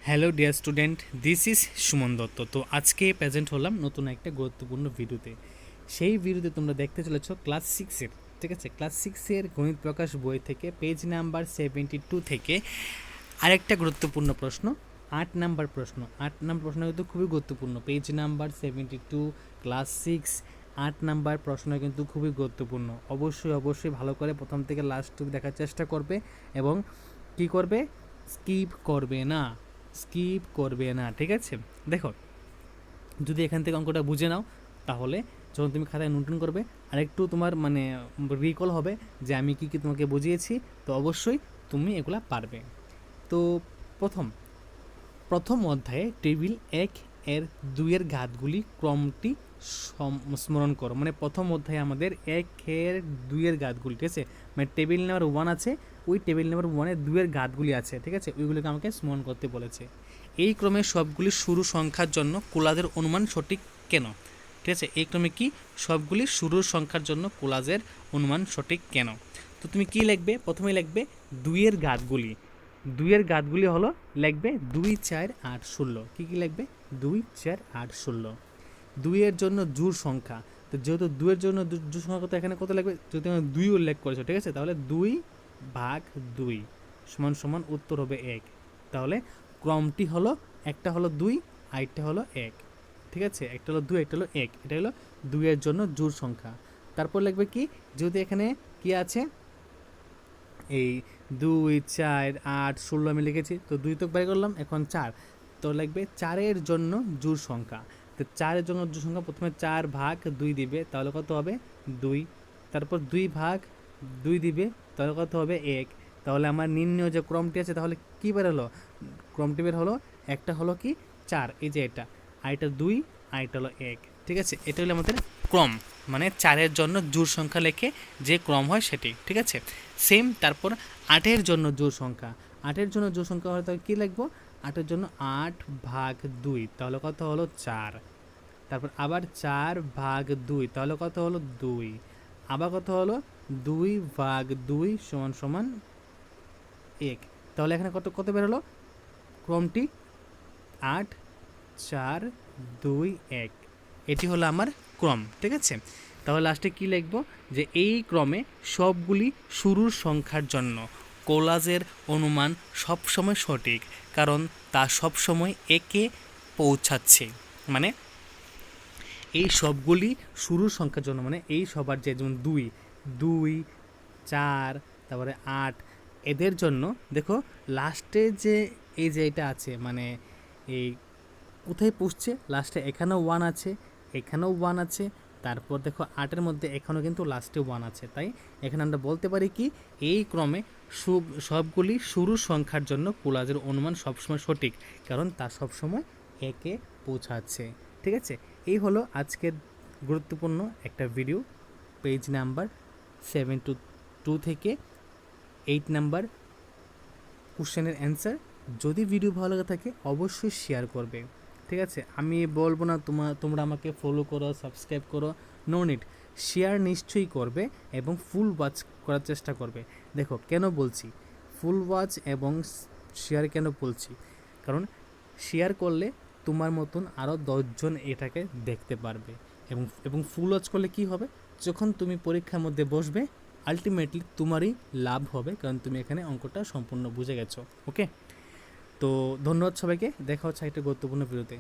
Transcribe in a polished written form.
Hello dear student, this is Suman Dutta. তো আজকে present হলাম নতুন একটা গুরুত্বপূর্ণ ভিডিওতে। সেই ভিডিওতে তোমরা দেখতে চলেছ ক্লাস সিক্সের, ঠিক আছে, ক্লাস সিক্সের গণিত প্রকাশ বই থেকে পেজ নাম্বার 72 থেকে আরেকটা গুরুত্বপূর্ণ প্রশ্ন, 8 নাম্বার প্রশ্ন। 8 নাম্বার প্রশ্ন কিন্তু খুবই গুরুত্বপূর্ণ। Page number 72, class six, 8 number প্রশ্ন কিন্তু খুবই গুরুত্বপূর্ণ। অবশ্যই ভালো করে প্রথম থেকে লাস্ট অবধি দেখার চেষ্টা করবে এবং কী করবে, স্কিপ করবে না, ঠিক আছে। দেখো, যদি এখান থেকে অঙ্কটা বুঝে নাও তাহলে যখন তুমি খাতায় নোটন করবে আর একটু তোমার রিকল হবে যে আমি কী কী তোমাকে বুঝিয়েছি, তো অবশ্যই তুমি এগুলা পারবে। তো প্রথম অধ্যায়ে টেবিল 1 এর 2 এর ঘাতগুলি ক্রমটি স্মরণ করো। প্রথম অধ্যায়ে আমাদের 1 এর 2 এর ঘাতগুলি, ঠিক আছে, টেবিল নাম্বার 1 আছে, ওই টেবিল নাম্বার 1 এর 2 এর ঘাতগুলি আছে, ঠিক আছে, ওইগুলোকে আমাকে স্মরণ করতে বলেছে। এই ক্রমে সবগুলি শুরু সংখ্যার জন্য কোলাজের অনুমান সঠিক কেন? ঠিক আছে, এই ক্রমে কি সবগুলি শুরুর সংখ্যার জন্য কোলাজের অনুমান সঠিক কেন? তো তুমি কি লিখবে? প্রথমে লিখবে 2 এর ঘাতগুলি। 2 এর ঘাতগুলি হলো লিখবে 2, 4, 8, 16। কী লিখবে? 2, 4, 8, 16। 2 এর জন্য জোড় সংখ্যা, তো যেহেতু 2 এর জন্য জোড় সংখ্যা কত, এখানে কত লাগবে? যদি তুমি 2 উল্লেখ করেছো, ঠিক আছে, তাহলে 2/2 সমান উত্তর হবে 1। তাহলে ক্রমটি হলো, একটা হলো 2, আরেকটা হলো 1, ঠিক আছে, একটা হলো 2, একটা হলো 1, এটা হলো 2 এর জন্য জোড় সংখ্যা। তারপর লিখবে কি, যদি এখানে কি আছে, এই 2, 4, 8, 16 আমি লিখেছি, তো 2 তো বের করলাম, এখন 4, তো লিখবে 4 এর জন্য জোড় সংখ্যা। তো 4 এর জন্য জোড় সংখ্যা প্রথমে 4/2 দিবে, তাহলে কত হবে? 2। তারপর 2/2 দিবে, তাহলে কত হবে? 1। তাহলে আমার নির্ণয় যে ক্রমটি আছে, তাহলে কী বের হলো? ক্রমটি বের হলো, একটা হলো কি 4, এই যে এটা, আর এটা 2, আর এটা হলো 1, ঠিক আছে। এটা হলো আমাদের ক্রম, 4 এর জন্য জোড় সংখ্যা লেখে যে ক্রম হয় সেটি, ঠিক আছে। সেম তারপর 8 এর জন্য জোড় সংখ্যা। 8 এর জন্য জোড় সংখ্যা হলে তাহলে কী লিখবো? 8 এর জন্য 8/2, তাহলে কত হলো? 4। তারপর আবার 4/2, তাহলে কত হলো? 2। আবার কত হলো? 2/2 সমান 1। তাহলে এখানে কত কত বের হলো? ক্রমটি 8, 4, 2, 1, এটি হলো আমার ক্রম, ঠিক আছে। তাহলে লাস্টে কী লিখবো? যে এই ক্রমে সবগুলি শুরুর সংখ্যার জন্য কোলাজের অনুমান সবসময় সঠিক, কারণ তা সবসময় একে পৌঁছাচ্ছে। এই সবগুলি শুরুর সংখ্যার জন্য, এই সবার যে, যেমন 2, 4, তারপরে 8, এদের জন্য দেখো লাস্টে যে এই যে এটা আছে, এই কোথায় পুষছে লাস্টে, এখানেও 1 আছে, এখানেও 1 আছে, তারপর দেখো 8-এর মধ্যে এখানেও কিন্তু লাস্টে 1 আছে। তাই এখানে আমরা বলতে পারি কি, এই ক্রমে সবগুলি শুরুর সংখ্যার জন্য কোলাজের অনুমান সবসময় সঠিক, কারণ তা সবসময় একে পৌঁছাচ্ছে, ঠিক আছে। এই হলো আজকের গুরুত্বপূর্ণ একটা ভিডিও, পেজ নাম্বার 72 থেকে 8 নাম্বার কোশ্চেনের অ্যান্সার। যদি ভিডিও ভালো লাগে থাকে অবশ্যই শেয়ার করবে, ঠিক আছে। আমি বলবো না তোমরা আমাকে ফলো করো, সাবস্ক্রাইব করো, নো নিড। শেয়ার নিশ্চয়ই করবে এবং ফুল ওয়াচ করার চেষ্টা করবে। দেখো কেন বলছি ফুল ওয়াচ এবং শেয়ার কেন বলছি, কারণ শেয়ার করলে তোমার মতন আরও 10 জন এটাকে দেখতে পারবে, এবং ফুল ওয়াচ করলে কি হবে, যখন তুমি পরীক্ষার মধ্যে বসবে আলটিমেটলি তোমারই লাভ হবে, কারণ তুমি এখানে অঙ্কটা সম্পূর্ণ বুঝে গেছো। ওকে, তো ধন্যবাদ সবাইকে, দেখা হচ্ছে একটা গুরুত্বপূর্ণ ভিডিওতে।